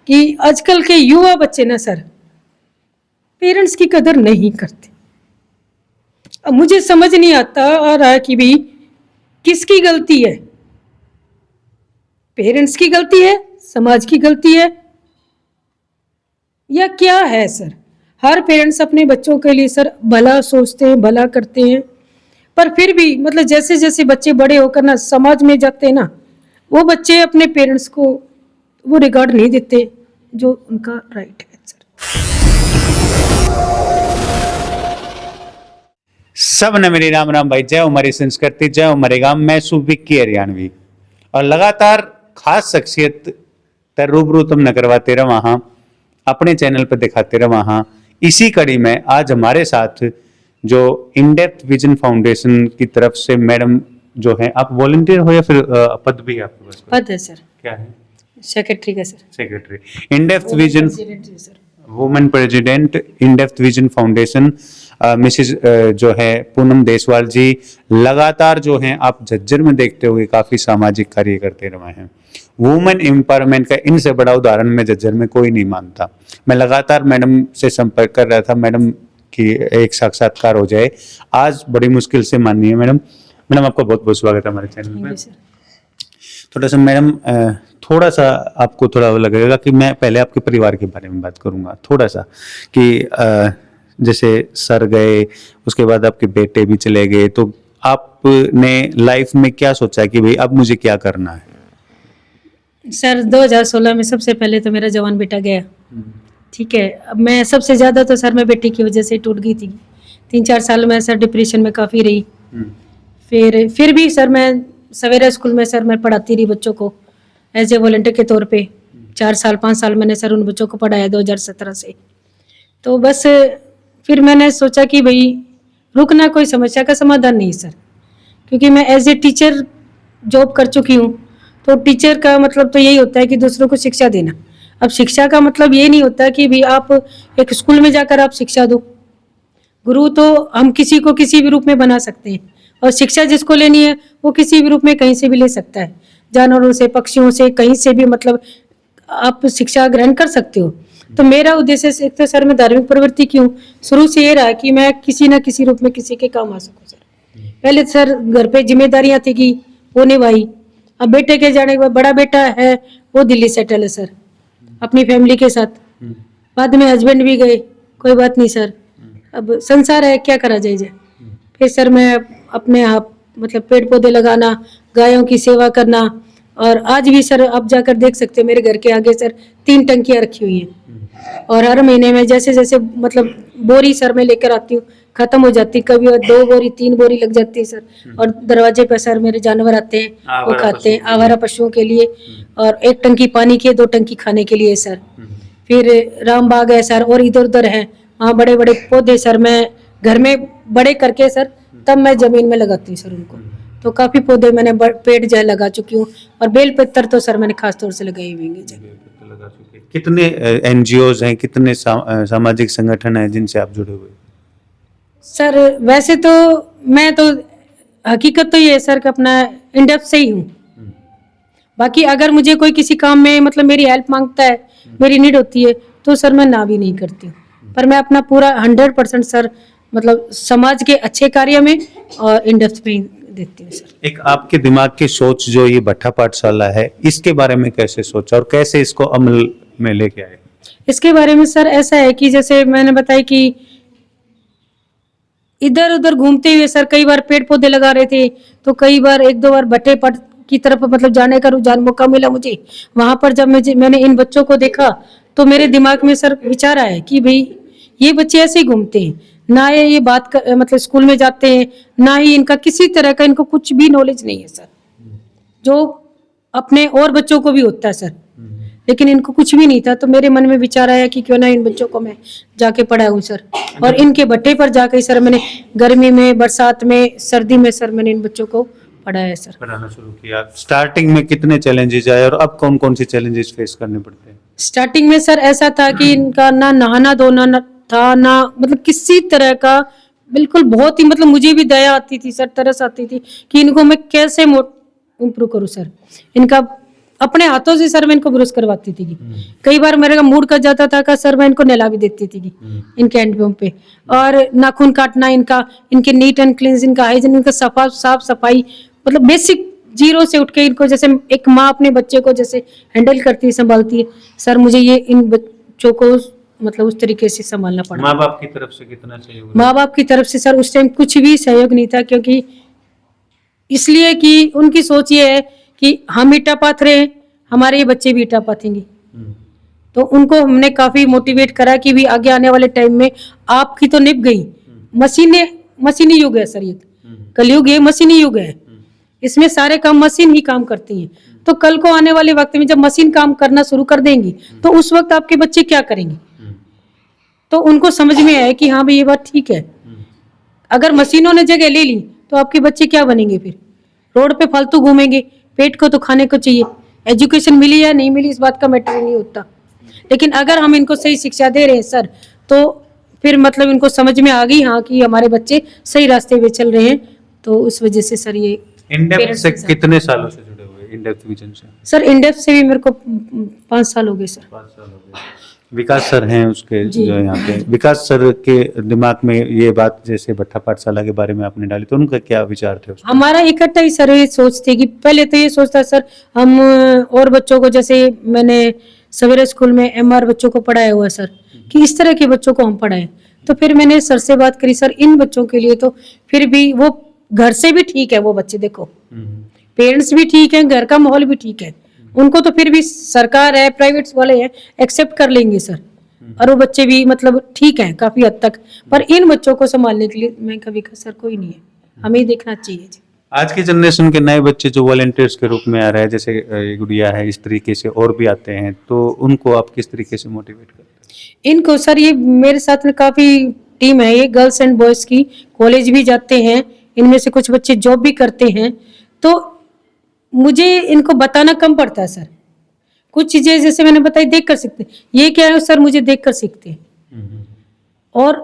कि आजकल के युवा बच्चे ना सर पेरेंट्स की कदर नहीं करते। अब मुझे समझ नहीं आता आ रहा कि भाई किसकी गलती है, पेरेंट्स की गलती है, समाज की गलती है, या क्या है सर। हर पेरेंट्स अपने बच्चों के लिए सर भला सोचते हैं, भला करते हैं, पर फिर भी मतलब जैसे जैसे बच्चे बड़े होकर ना समाज में जाते हैं ना, वो बच्चे अपने पेरेंट्स को वो रिगार्ड नहीं देते जो उनका राइट है सर। सब ने मेरी राम राम भाई, जय हमारी संस्कृति, जय हमारे गांव। मैं सुविक्की हरियाणवी और लगातार खास शख्सियत तर रूबरू तुम न करवाते रहा हाँ, अपने चैनल पर दिखाते रहा हाँ। इसी कड़ी में आज हमारे साथ जो इनडेप्थ विजन फाउंडेशन की तरफ से मैडम जो है, आप वॉलंटियर हो या फिर पद भी है आपके पास? पद है सर। क्या है? सेक्रेटरी का sir. Secretary in depth vision sir. Women president in depth vision foundation Mrs जो है पूनम देसवाल जी, लगातार जो है आप झज्जर में देखते हुए काफी सामाजिक कार्य करते रहे हैं। वुमेन एम्पावरमेंट का इनसे बड़ा उदाहरण मैं झज्जर में कोई नहीं मानता। मैं लगातार मैडम से संपर्क कर रहा था, मैडम की एक साक्षात्कार हो जाए, आज बड़ी मुश्किल से माननी है मैडम। मैडम आपका बहुत बहुत स्वागत है हमारे चैनल में। थोड़ा सा मैडम, थोड़ा सा आपको थोड़ा लगेगा कि मैं पहले आपके परिवार के बारे में बात करूंगा थोड़ा सा, कि जैसे सर गए उसके बाद आपके बेटे भी चले गए, तो आपने लाइफ में क्या सोचा कि भाई अब मुझे क्या करना है? सर 2016 में सबसे पहले तो मेरा जवान बेटा गया, ठीक है। अब मैं सबसे ज़्यादा तो सर मैं बेटी की वजह से टूट गई थी। 3-4 साल में सर डिप्रेशन में काफ़ी रही। फिर भी सर मैं सवेरा स्कूल में सर मैं पढ़ाती रही बच्चों को एज ए वॉलंटियर के तौर पे। 4-5 साल मैंने सर उन बच्चों को पढ़ाया 2017 से। तो बस फिर मैंने सोचा कि भाई रुकना कोई समस्या का समाधान नहीं सर, क्योंकि मैं एज ए टीचर जॉब कर चुकी हूँ। तो टीचर का मतलब तो यही होता है कि दूसरों को शिक्षा देना। अब शिक्षा का मतलब ये नहीं होता कि भाई आप एक स्कूल में जाकर आप शिक्षा दो। गुरु तो हम किसी को किसी भी रूप में बना सकते हैं, और शिक्षा जिसको लेनी है वो किसी भी रूप में कहीं से भी ले सकता है। जानवरों से, पक्षियों से, कहीं से भी मतलब आप शिक्षा ग्रहण कर सकते हो। तो मेरा उद्देश्य एक तो सर मैं धार्मिक प्रवृत्ति की हूँ, शुरू से ये रहा कि मैं किसी न किसी रूप में किसी के काम आ सकूँ सर। पहले सर घर पे जिम्मेदारियाँ थी कि वो निभाई। अब बेटे के जाने के बाद बड़ा बेटा है वो दिल्ली सेटल है सर अपनी फैमिली के साथ। बाद में हस्बैंड भी गए, कोई बात नहीं सर, अब संसार है, क्या करा जाए। फिर सर मैं अपने आप मतलब पेड़ पौधे लगाना, गायों की सेवा करना, और आज भी सर आप जाकर देख सकते हो मेरे घर के आगे सर 3 टंकियाँ रखी हुई हैं। और हर महीने में जैसे जैसे मतलब बोरी सर मैं लेकर आती हूँ, खत्म हो जाती, कभी 2 बोरी 3 बोरी लग जाती है सर। और दरवाजे पर सर मेरे जानवर आते हैं, वो खाते हैं, आवारा पशुओं के लिए। और 1 टंकी पानी की, 2 टंकी खाने के लिए सर। फिर राम बाग है सर, और इधर उधर है, वहाँ बड़े बड़े पौधे सर मैं घर में बड़े करके सर तब मैं जमीन में लगाती हूँ सर उनको। तो काफी पौधे मैंने पेड़ जो लगा चुकी हूँ, और बेल पत्तर तो सर मैंने खास तौर से लगाए हुए हैं। कितने एनजीओज हैं, कितने सामाजिक संगठन हैं जिनसे आप जुड़े हुए? सर वैसे तो मैं तो हकीकत तो ये है सर कि अपना इंडेप्थ से ही हूँ। बाकी अगर मुझे कोई किसी काम में मतलब मेरी हेल्प मांगता है, मेरी नीड होती है, तो सर मैं ना भी नहीं करती हूँ। पर मैं अपना पूरा 100% सर मतलब समाज के अच्छे कार्य में और इंडेप्थ में देती हूँ सर। एक आपके दिमाग की सोच जो ये भट्ठा पाठशाला है, इसके बारे में कैसे सोचा और कैसे इसको अमल में लेके आए? इसके बारे में सर ऐसा है कि जैसे मैंने बताया कि इधर उधर घूमते हुए सर कई बार पेड़ पौधे लगा रहे थे, तो कई बार 1-2 बार भट्ठे पाठ की तरफ मतलब जाने का रुझान मौका मिला मुझे। वहां पर जब मैंने इन बच्चों को देखा तो मेरे दिमाग में सर विचार आया कि भाई ये बच्चे ऐसे ही घूमते हैं, ना ये बात मतलब स्कूल में जाते हैं, ना ही इनका किसी तरह का इनको कुछ भी नॉलेज नहीं है सर, जो अपने और बच्चों को भी होता है सर, लेकिन इनको कुछ भी नहीं था। तो मेरे मन में विचार आया कि क्यों ना इन बच्चों को मैं जाके पढ़ाऊं सर। और इनके भट्टे पर जाके सर मैंने गर्मी में, बरसात में, सर्दी में सर मैंने इन बच्चों को पढ़ाया सर, पढ़ाना शुरू किया। स्टार्टिंग में कितने चैलेंजेस आए और अब कौन कौन से चैलेंजेस फेस करने पड़ते हैं? स्टार्टिंग में सर ऐसा था कि इनका ना नहाना धोना था, ना मतलब किसी तरह का, बिल्कुल बहुत ही मतलब मुझे भी दया आती थी सर, तरस आती थी कि इनको मैं कैसे इम्प्रूव करूँ सर। इनका अपने हाथों से सर मैं इनको ब्रश करवाती थी। कई बार मेरे का मूड कर जाता था सर मैं इनको नहला भी देती थी इनके हैंड पंप पे। और नाखून काटना इनका, इनके नीट एंड क्लीन, इनका हाइजीन, इनका साफ सफाई, मतलब बेसिक जीरो से उठ के इनको जैसे एक माँ अपने बच्चे को जैसे हैंडल करती है, संभालती है, सर मुझे ये इन बच्चों को मतलब उस तरीके से संभालना पड़ा। माँ बाप की तरफ से कितना सहयोग? माँ बाप की तरफ से सर उस टाइम कुछ भी सहयोग नहीं था, क्योंकि इसलिए कि उनकी सोच ये है कि हम ईटा पाथ रहे हैं, हमारे ये बच्चे भी ईटा पाथेंगे। तो उनको हमने काफी मोटिवेट करा कि भी आगे आने वाले टाइम में आपकी तो निभ गई, मशीनी युग है सर, ये कलयुग है, मशीनी युग है, इसमें सारे काम मशीन ही काम करती है। तो कल को आने वाले वक्त में जब मशीन काम करना शुरू कर देंगी तो उस वक्त आपके बच्चे क्या करेंगे? तो उनको समझ में आया कि हाँ भाई ये बात ठीक है, अगर मशीनों ने जगह ले ली तो आपके बच्चे क्या बनेंगे? फिर रोड पे फालतू घूमेंगे, पेट को तो खाने को चाहिए, एजुकेशन मिली या नहीं मिली इस बात का मैटर नहीं होता। लेकिन अगर हम इनको सही शिक्षा दे रहे हैं सर, तो फिर मतलब इनको समझ में आ गई हाँ कि हमारे बच्चे सही रास्ते पे चल रहे हैं। तो उस वजह से सर ये इनडेप्थ से कितने सालों से जुड़े हुए इनडेप्थ विजन से? सर इनडेप्थ से भी मेरे को 5 साल हो गए सर। 5 साल हो गए। विकास सर हैं उसके जो यहाँ पे, विकास सर के दिमाग में ये बात जैसे भट्टा पाठशाला के बारे में आपने डाली तो उनका क्या विचार थे? हमारा इकट्ठा ही सर ये सोच थी कि पहले तो ये सोचता सर हम और बच्चों को, जैसे मैंने सवेरे स्कूल में MR बच्चों को पढ़ाया हुआ सर, कि इस तरह के बच्चों को हम पढ़ाएं। तो फिर मैंने सर से बात करी, सर इन बच्चों के लिए तो फिर भी वो घर से भी ठीक है, वो बच्चे देखो पेरेंट्स भी ठीक है, घर का माहौल भी ठीक है, उनको तो फिर भी सरकार है, प्राइवेट्स वाले हैं, एक्सेप्ट कर लेंगे सर, और वो बच्चे भी मतलब ठीक है काफी हद तक। पर इन बच्चों को संभालने के लिए मैं कभी कहा सर कोई नहीं है, हमें ही देखना चाहिए जी। आज की जनरेशन के नए बच्चे जो वॉलंटियर्स के रूप में आ रहे हैं, जैसे ये गुड़िया है, इस तरीके से और भी आते हैं, तो उनको आप किस तरीके से मोटिवेट करते हैं? इनको सर ये मेरे साथ में काफी टीम है, ये गर्ल्स एंड बॉयज की, कॉलेज भी जाते हैं, इनमें से कुछ बच्चे जॉब भी करते हैं। तो मुझे इनको बताना कम पड़ता है सर, कुछ चीजें जैसे मैंने बताई देख कर सीखते, ये क्या है सर मुझे देख कर सीखते हैं। और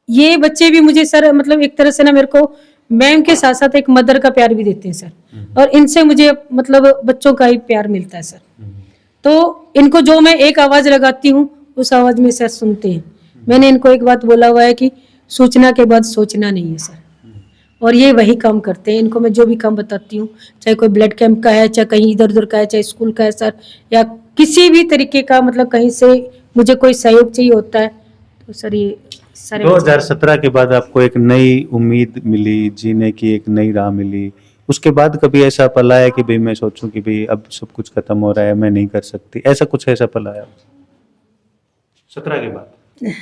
ये बच्चे भी मुझे सर मतलब एक तरह से ना मेरे को मैम के साथ साथ एक मदर का प्यार भी देते हैं सर, और इनसे मुझे मतलब बच्चों का ही प्यार मिलता है सर। तो इनको जो मैं एक आवाज लगाती हूँ उस आवाज में सर सुनते हैं। मैंने इनको एक बात बोला हुआ है कि सूचना के बाद सोचना नहीं है सर, और ये वही काम करते हैं। इनको मैं जो भी काम बताती हूँ, चाहे कोई ब्लड कैंप का है, चाहे कहीं इधर उधर का है, चाहे स्कूल का है सर, या किसी भी तरीके का मतलब कहीं से मुझे कोई सहयोग चाहिए होता है तो सर ये सारे 2017 के बाद आपको एक नई उम्मीद मिली, जीने की एक नई राह मिली, उसके बाद कभी ऐसा पल आया कि भाई मैं सोचूं कि भाई अब सब कुछ खत्म हो रहा है, मैं नहीं कर सकती, ऐसा कुछ ऐसा पल आया 17 के बाद?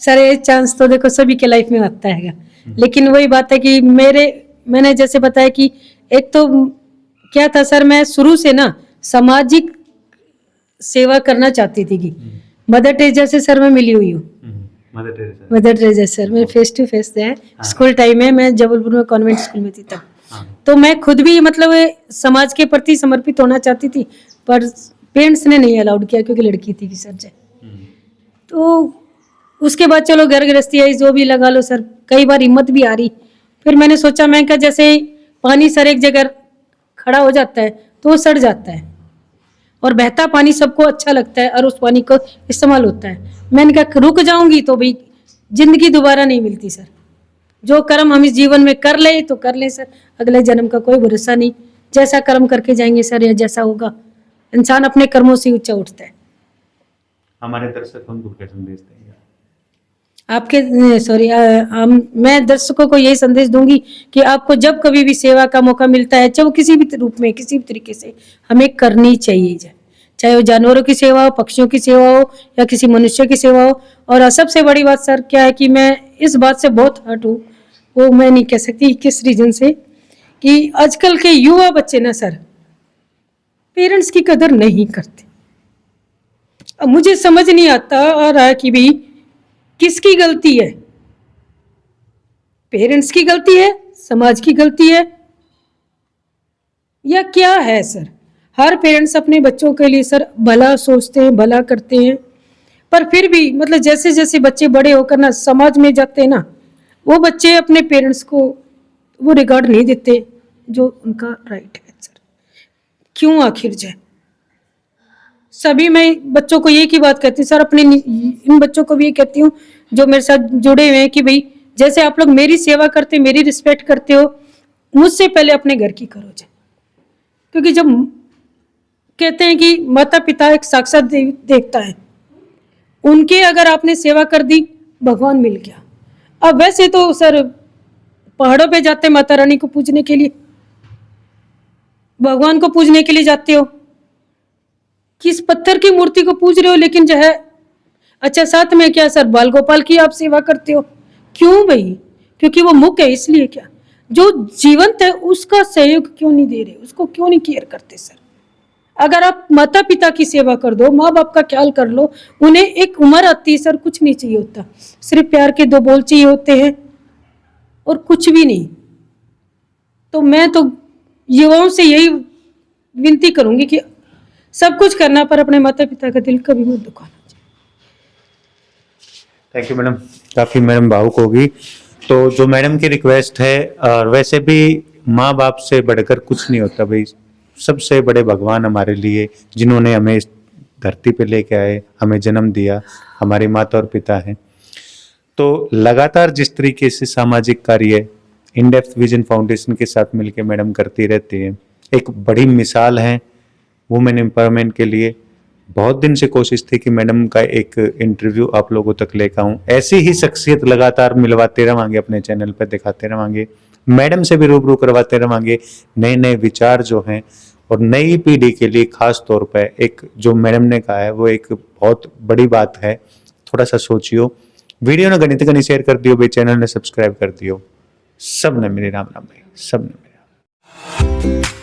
सर ये चांस तो देखो सभी के लाइफ में आता है, लेकिन वही बात है कि मैंने जैसे बताया कि एक तो क्या था सर, मैं शुरू से ना सामाजिक सेवा करना चाहती थी कि मदर टेरेसा से सर मैं मिली हुई हूँ। मदर टेरेसा सर मैं फेस टू फेस है, स्कूल टाइम में मैं जबलपुर में कॉन्वेंट स्कूल में थी तब। तो मैं खुद भी मतलब समाज के प्रति समर्पित होना चाहती थी, पर पेरेंट्स ने नहीं अलाउड किया क्योंकि लड़की थी कि सर जाए। तो उसके बाद चलो घर गृहस्थी आई, जो भी लगा लो सर, कई बार हिम्मत भी आ रही। फिर मैंने सोचा, मैं क्या जैसे पानी सर एक जगह खड़ा हो जाता है तो वो सड़ जाता है, और बहता पानी सबको अच्छा लगता है और उस पानी को इस्तेमाल होता है। मैंने कहा रुक जाऊंगी तो भाई जिंदगी दोबारा नहीं मिलती सर, जो कर्म हम इस जीवन में कर ले तो कर ले सर, अगले जन्म का कोई भरोसा नहीं, जैसा कर्म करके जाएंगे सर, या जैसा होगा, इंसान अपने कर्मों से ऊंचा उठता है। हमारे दर्शक उनको क्या संदेश देंगे आपके मैं दर्शकों को यही संदेश दूंगी कि आपको जब कभी भी सेवा का मौका मिलता है, चाहे वो किसी भी रूप में किसी भी तरीके से, हमें करनी चाहिए, चाहे वो जानवरों की सेवा हो, पक्षियों की सेवा हो, या किसी मनुष्य की सेवा हो। और सबसे बड़ी बात सर क्या है कि मैं इस बात से बहुत हर्ट हूँ, वो मैं नहीं कह सकती किस रीजन से, कि आजकल के युवा बच्चे ना सर पेरेंट्स की कदर नहीं करते। अब मुझे समझ नहीं आता आ रहा कि भाई किसकी गलती है, पेरेंट्स की गलती है, समाज की गलती है, या क्या है सर। हर पेरेंट्स अपने बच्चों के लिए सर भला सोचते हैं, भला करते हैं, पर फिर भी मतलब जैसे जैसे बच्चे बड़े होकर ना समाज में जाते हैं ना, वो बच्चे अपने पेरेंट्स को वो रिगार्ड नहीं देते जो उनका राइट है सर। क्यों आखिर जाए। सभी मैं बच्चों को ये की बात कहती हूँ सर, अपने इन बच्चों को भी ये कहती हूँ जो मेरे साथ जुड़े हुए हैं कि भाई जैसे आप लोग मेरी सेवा करते, मेरी रिस्पेक्ट करते हो, मुझसे पहले अपने घर की करो जाए। क्योंकि जब कहते हैं कि माता पिता एक साक्षात देवता है, उनके अगर आपने सेवा कर दी भगवान मिल गया। अब वैसे तो सर पहाड़ों पे जाते माता रानी को पूजने के लिए, भगवान को पूजने के लिए जाते हो, किस पत्थर की मूर्ति को पूज रहे हो, लेकिन जो है अच्छा साथ में क्या सर बाल गोपाल की आप सेवा करते हो, क्यों भाई? क्योंकि वो मुख है इसलिए क्या? जो जीवंत है उसका सहयोग क्यों नहीं दे रहे, उसको क्यों नहीं केयर करते सर? अगर आप माता पिता की सेवा कर दो, माँ बाप का ख्याल कर लो, उन्हें एक उम्र आती है सर, कुछ नहीं चाहिए होता, सिर्फ प्यार के 2 बोल चाहिए होते हैं और कुछ भी नहीं। तो मैं तो युवाओं से यही विनती करूंगी कि सब कुछ करना पर अपने माता पिता का दिल कभी मत दुखाना। थैंक यू मैडम, काफ़ी मैडम भावुक होगी। तो जो मैडम की रिक्वेस्ट है, और वैसे भी माँ बाप से बढ़कर कुछ नहीं होता भाई, सबसे बड़े भगवान हमारे लिए जिन्होंने हमें इस धरती पे लेके आए, हमें जन्म दिया, हमारी माता और पिता हैं। तो लगातार जिस तरीके से सामाजिक कार्य इन डेप्थ विजन फाउंडेशन के साथ मिलकर मैडम करती रहती है, एक बड़ी मिसाल है वुमेन एम्पावरमेंट के लिए। बहुत दिन से कोशिश थी कि मैडम का एक इंटरव्यू आप लोगों तक लेकर आऊं। ऐसी ही शख्सियत लगातार मिलवाते रहेंगे, अपने चैनल पर दिखाते रहेंगे, मैडम से भी रूबरू करवाते रहेंगे। नए नए विचार जो हैं और नई पीढ़ी के लिए खास तौर पर एक जो मैडम ने कहा है वो एक बहुत बड़ी बात है। थोड़ा सा सोचियो, वीडियो ने गणित गणी शेयर कर दियो भाई, चैनल ने सब्सक्राइब कर दियो। सब ने मेरे राम राम भाई, सब ने मेरे राम।